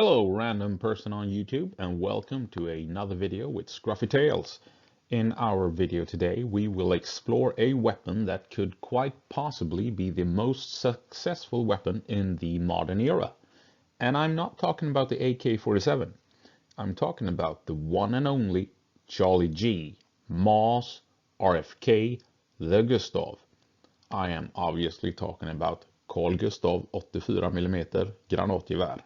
Hello random person on YouTube and welcome to another video with Scruffy Tales. In our video today we will explore a weapon that could quite possibly be the most successful weapon in the modern era. And I'm not talking about the AK-47, I'm talking about the one and only Charlie G, Moss, RFK, the Gustaf. I am obviously talking about Carl Gustaf 84mm granatgevär.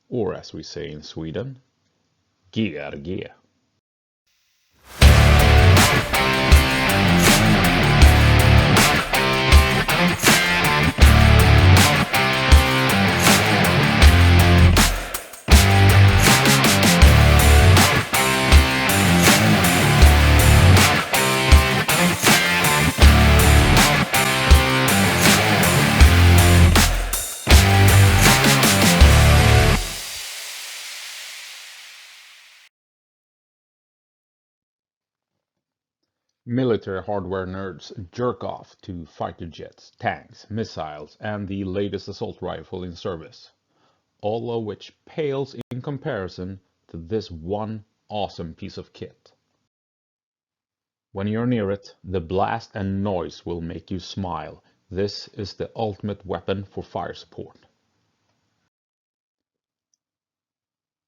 Or as we say in Sweden, GRG. Military hardware nerds jerk off to fighter jets, tanks, missiles, and the latest assault rifle in service, all of which pales in comparison to this one awesome piece of kit. When you're near it, the blast and noise will make you smile. This is the ultimate weapon for fire support.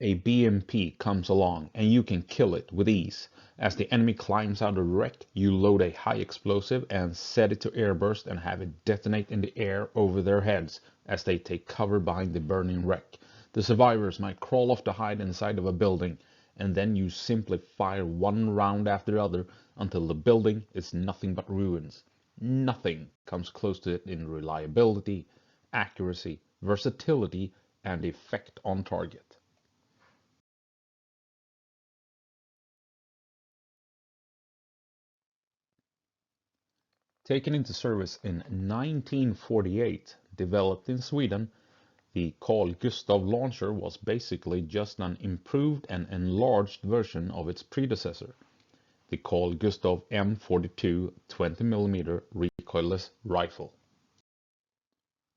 A BMP comes along and you can kill it with ease. As the enemy climbs out of the wreck, you load a high explosive and set it to airburst and have it detonate in the air over their heads as they take cover behind the burning wreck. The survivors might crawl off to hide inside of a building, and then you simply fire one round after the other until the building is nothing but ruins. Nothing comes close to it in reliability, accuracy, versatility, and effect on target. Taken into service in 1948, developed in Sweden, the Carl Gustaf launcher was basically just an improved and enlarged version of its predecessor, the Carl Gustaf M42 20mm recoilless rifle.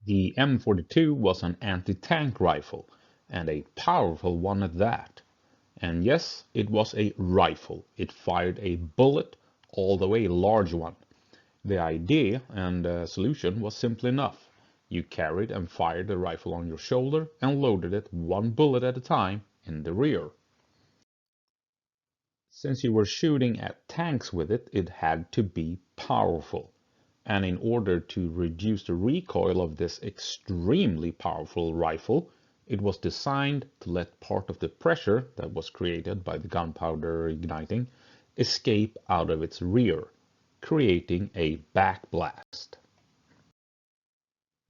The M42 was an anti-tank rifle, and a powerful one at that. And yes, it was a rifle. It fired a bullet, although a large one. The idea and solution was simple enough. You carried and fired the rifle on your shoulder and loaded it one bullet at a time in the rear. Since you were shooting at tanks with it, it had to be powerful. And in order to reduce the recoil of this extremely powerful rifle, it was designed to let part of the pressure that was created by the gunpowder igniting escape out of its rear, creating a backblast.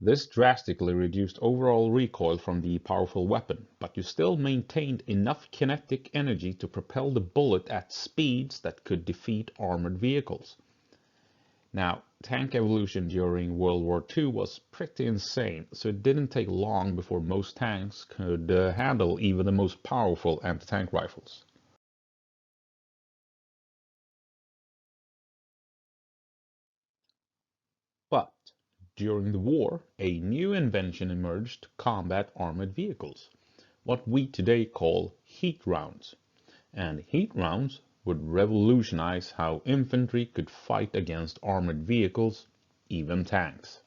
This drastically reduced overall recoil from the powerful weapon, but you still maintained enough kinetic energy to propel the bullet at speeds that could defeat armored vehicles. Now, tank evolution during World War II was pretty insane, so it didn't take long before most tanks could handle even the most powerful anti-tank rifles. But during the war, a new invention emerged to combat armored vehicles, what we today call heat rounds. And heat rounds would revolutionize how infantry could fight against armored vehicles, even tanks.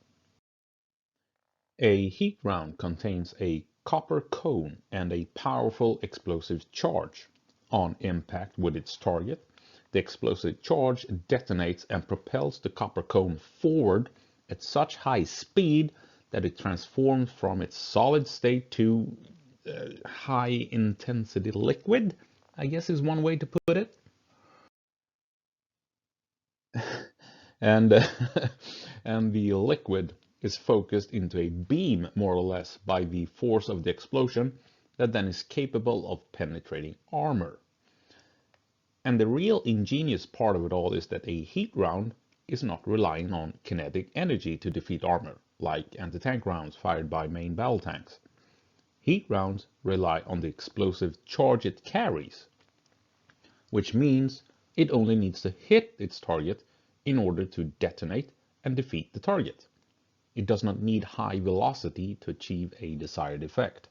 A heat round contains a copper cone and a powerful explosive charge. On impact with its target, the explosive charge detonates and propels the copper cone forward at such high speed that it transforms from its solid state to high intensity liquid, I guess is one way to put it. and and the liquid is focused into a beam more or less by the force of the explosion that then is capable of penetrating armor. And the real ingenious part of it all is that a heat round is not relying on kinetic energy to defeat armor, like anti-tank rounds fired by main battle tanks. Heat rounds rely on the explosive charge it carries, which means it only needs to hit its target in order to detonate and defeat the target. It does not need high velocity to achieve a desired effect.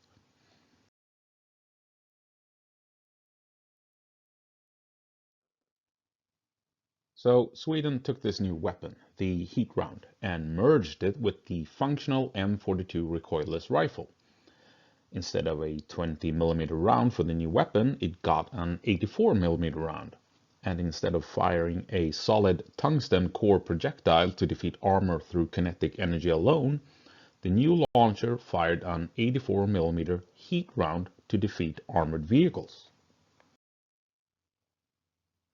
So Sweden took this new weapon, the heat round, and merged it with the functional M42 recoilless rifle. Instead of a 20mm round for the new weapon, it got an 84mm round. And instead of firing a solid tungsten core projectile to defeat armor through kinetic energy alone, the new launcher fired an 84mm heat round to defeat armored vehicles.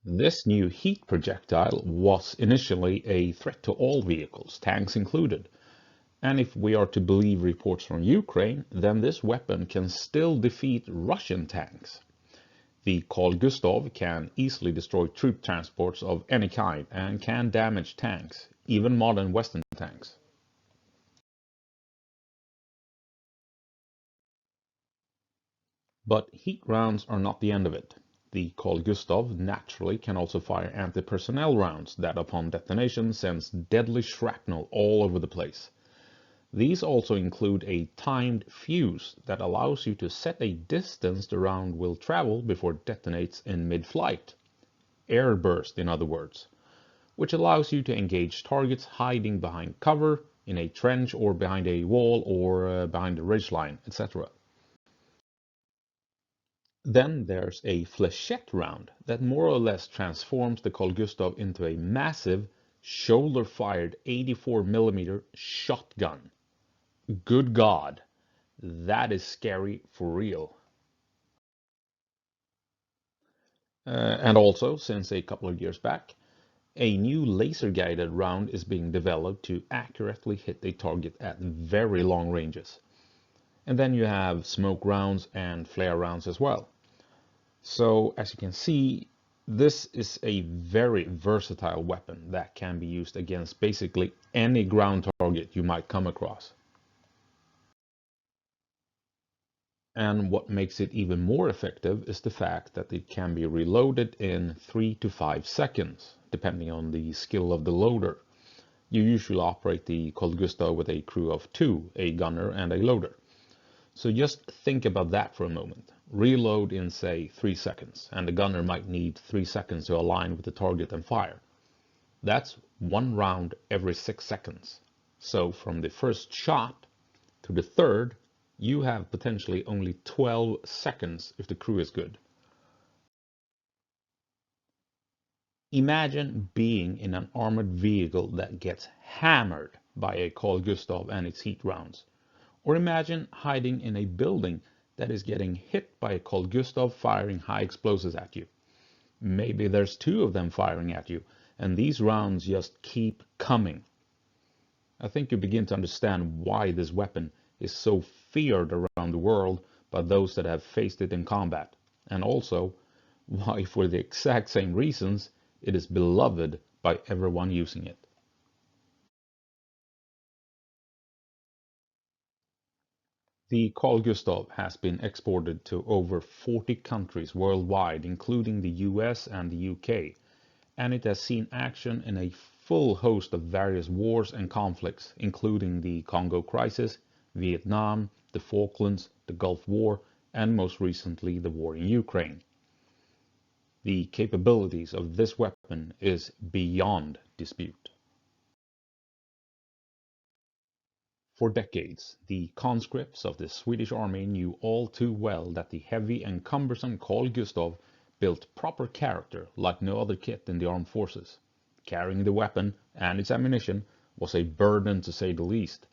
This new heat projectile was initially a threat to all vehicles, tanks included. And if we are to believe reports from Ukraine, then this weapon can still defeat Russian tanks. The Carl Gustaf can easily destroy troop transports of any kind and can damage tanks, even modern Western tanks. But heat rounds are not the end of it. The Carl Gustaf naturally can also fire anti-personnel rounds that upon detonation sends deadly shrapnel all over the place. These also include a timed fuse that allows you to set a distance the round will travel before it detonates in mid-flight. Air burst, in other words, which allows you to engage targets hiding behind cover, in a trench or behind a wall or behind a ridgeline, etc. Then there's a flechette round that more or less transforms the Carl Gustaf into a massive, shoulder-fired 84mm shotgun. Good God, that is scary for real. And also, since a couple of years back, a new laser-guided round is being developed to accurately hit a target at very long ranges. And then you have smoke rounds and flare rounds as well. So, as you can see, this is a very versatile weapon that can be used against basically any ground target you might come across. And what makes it even more effective is the fact that it can be reloaded in 3 to 5 seconds, depending on the skill of the loader. You usually operate the Carl Gustaf with a crew of 2, a gunner and a loader. So just think about that for a moment. Reload in, say, 3 seconds, and the gunner might need 3 seconds to align with the target and fire. That's 1 round every 6 seconds. So from the first shot to the third, you have potentially only 12 seconds if the crew is good. Imagine being in an armored vehicle that gets hammered by a Carl Gustaf and its heat rounds. Or imagine hiding in a building that is getting hit by a Carl Gustaf firing high explosives at you. Maybe there's 2 of them firing at you, and these rounds just keep coming. I think you begin to understand why this weapon is so feared around the world by those that have faced it in combat, and also why, for the exact same reasons, it is beloved by everyone using it. The Carl Gustaf has been exported to over 40 countries worldwide, including the US and the UK, and it has seen action in a full host of various wars and conflicts, including the Congo crisis, Vietnam, the Falklands, the Gulf War, and most recently the war in Ukraine. The capabilities of this weapon is beyond dispute. For decades, the conscripts of the Swedish army knew all too well that the heavy and cumbersome Carl Gustaf built proper character like no other kit in the armed forces. Carrying the weapon and its ammunition was a burden to say the least.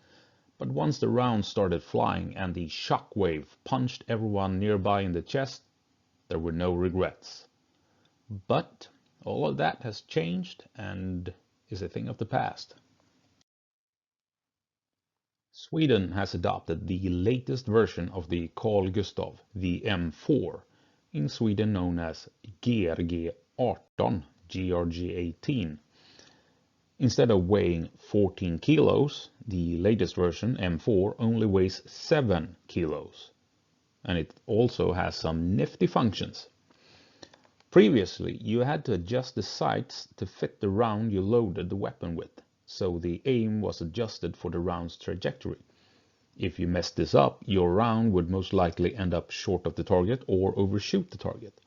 But once the rounds started flying and the shock wave punched everyone nearby in the chest, there were no regrets. But all of that has changed and is a thing of the past. Sweden has adopted the latest version of the Carl Gustaf, the M4, in Sweden known as GRG 18, GRG 18. Instead of weighing 14 kilos, the latest version, M4, only weighs 7 kilos. And it also has some nifty functions. Previously, you had to adjust the sights to fit the round you loaded the weapon with, so the aim was adjusted for the round's trajectory. If you messed this up, your round would most likely end up short of the target or overshoot the target.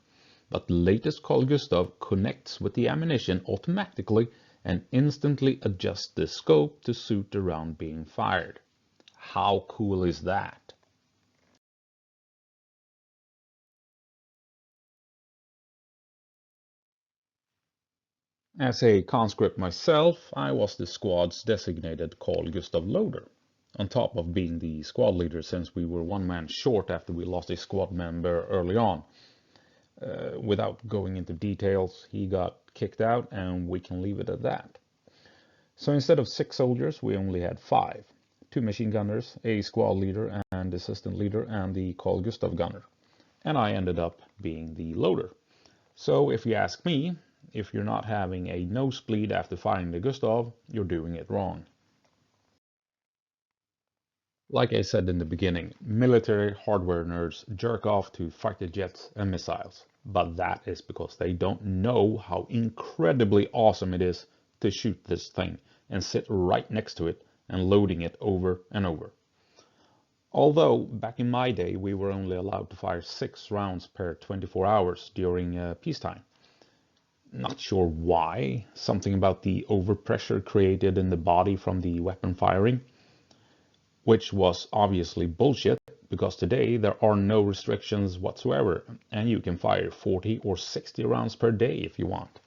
but the latest Carl Gustaf connects with the ammunition automatically and instantly adjusts the scope to suit the round being fired. How cool is that? As a conscript myself, I was the squad's designated Carl Gustaf loader, on top of being the squad leader since we were one man short after we lost a squad member early on. Without going into details, he got kicked out and we can leave it at that. So instead of 6 soldiers, we only had 5. 2 machine gunners, a squad leader and assistant leader, and the Carl Gustaf gunner. And I ended up being the loader. So if you ask me, if you're not having a nosebleed after firing the Gustaf, you're doing it wrong. Like I said in the beginning, military hardware nerds jerk off to fighter jets and missiles. But that is because they don't know how incredibly awesome it is to shoot this thing and sit right next to it and loading it over and over. Although back in my day we were only allowed to fire 6 rounds per 24 hours during peacetime. Not sure why, something about the overpressure created in the body from the weapon firing, which was obviously bullshit because today there are no restrictions whatsoever and you can fire 40 or 60 rounds per day if you want.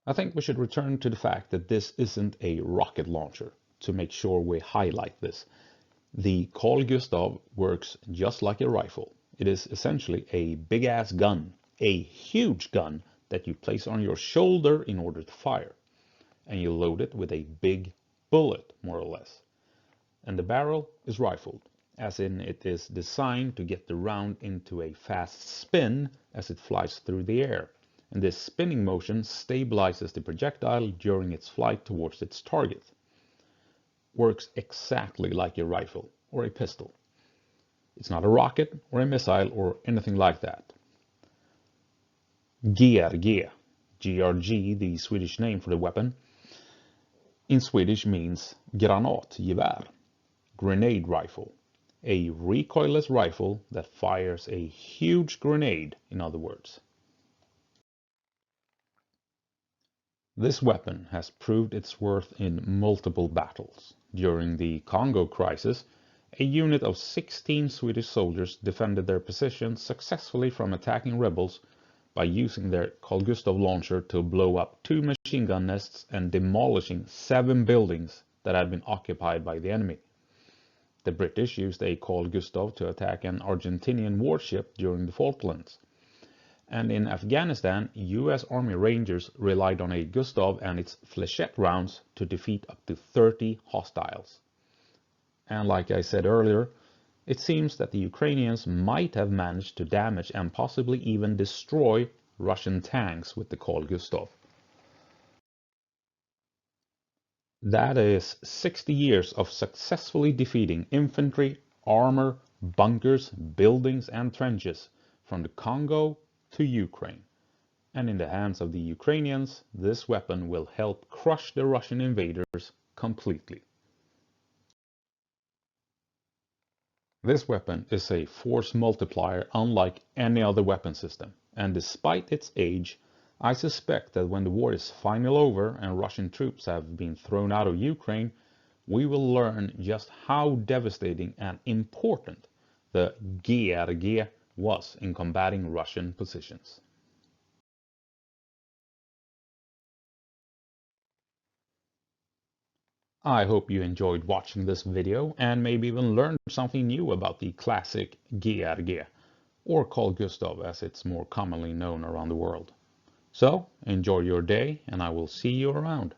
I think we should return to the fact that this isn't a rocket launcher to make sure we highlight this. The Carl Gustaf works just like a rifle. It is essentially a big ass gun, a huge gun that you place on your shoulder in order to fire. And you load it with a big bullet, more or less. And the barrel is rifled, as in it is designed to get the round into a fast spin as it flies through the air. And this spinning motion stabilizes the projectile during its flight towards its target. Works exactly like a rifle or a pistol. It's not a rocket or a missile or anything like that. GRG, GRG, the Swedish name for the weapon, in Swedish means granatgevär, grenade rifle, a recoilless rifle that fires a huge grenade, in other words. This weapon has proved its worth in multiple battles. During the Congo crisis, a unit of 16 Swedish soldiers defended their position successfully from attacking rebels by using their Carl Gustaf launcher to blow up 2 machine gun nests and demolishing 7 buildings that had been occupied by the enemy. The British used a Carl Gustaf to attack an Argentinian warship during the Falklands. And in Afghanistan, US Army Rangers relied on a Gustaf and its flechette rounds to defeat up to 30 hostiles. And like I said earlier, it seems that the Ukrainians might have managed to damage and possibly even destroy Russian tanks with the Carl Gustaf. That is 60 years of successfully defeating infantry, armor, bunkers, buildings and trenches from the Congo to Ukraine. And in the hands of the Ukrainians, this weapon will help crush the Russian invaders completely. This weapon is a force multiplier unlike any other weapon system, and despite its age, I suspect that when the war is finally over and Russian troops have been thrown out of Ukraine, we will learn just how devastating and important the GRG was in combating Russian positions. I hope you enjoyed watching this video and maybe even learned something new about the classic GRG, or Carl Gustaf as it's more commonly known around the world. So, enjoy your day and I will see you around.